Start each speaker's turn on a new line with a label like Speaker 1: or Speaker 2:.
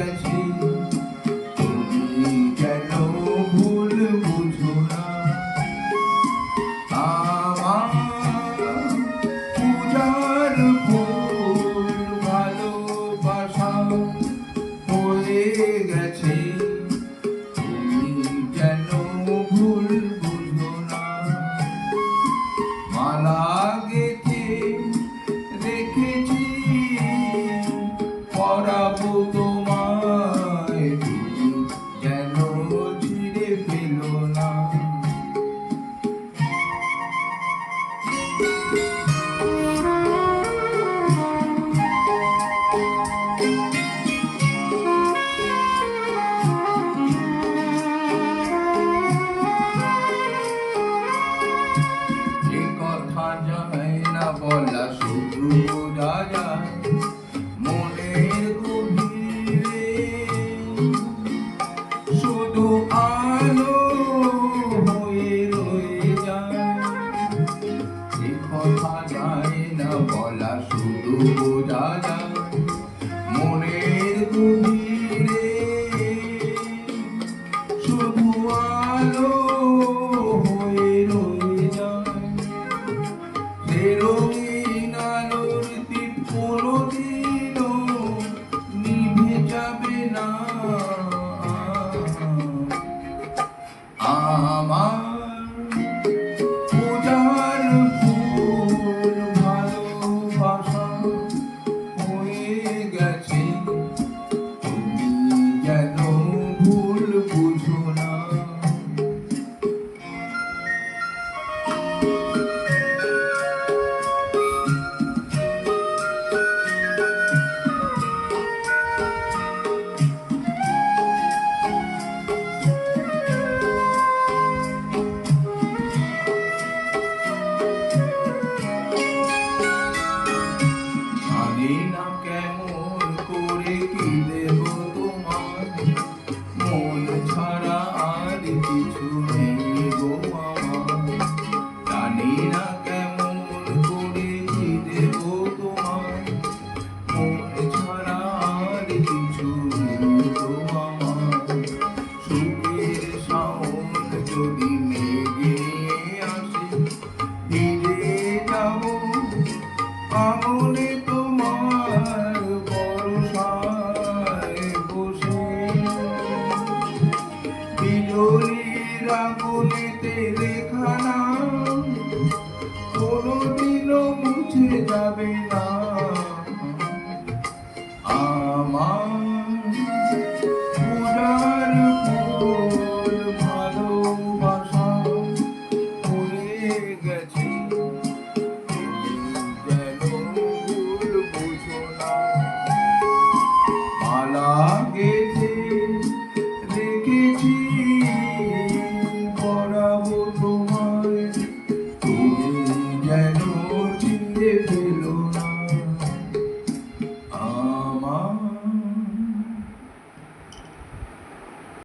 Speaker 1: গেছে, তুমি কেন ভুল বুঝো না? আমার পূজার ফুল ভালোবাসা হয়ে গেছে, তুমি কেন ভুল বুঝো না? মালা গেঁথে রেখেছি, পরাবো তোমায়, তুমি যেন ছিঁড়ে ফেলো না। এ কথা যায় না বলা, শুধু বোঝা যায় মনের গভীরে, শুধু আলো হয়ে রয়ে যায়। এ কথা যায় না বলা, শুধু বোঝা যায় মনের গভীরে, শুধু আলো হয়ে রয়ে যায়। সে রঙিন আলোর দীপ কোনোদিনও নিভে যাবে না। আমার পূজার ফুল ভালোবাসা হয়ে গেছে, তুমি যেন ভুল বুঝো না। জানি না কেমন করে কি দেব তোমায়, মন ছাড়া আর কিছু নেই গো আমার। জানি না কেমন করে কি দেব তোমায়, মন ছাড়া আর কিছু নেই গো আমার। সুখের শাওন যদি মেঘে আসে, ভিজে যাব আগুনে তোমার বর্ষায় বসে, বিজলির আগুনেতে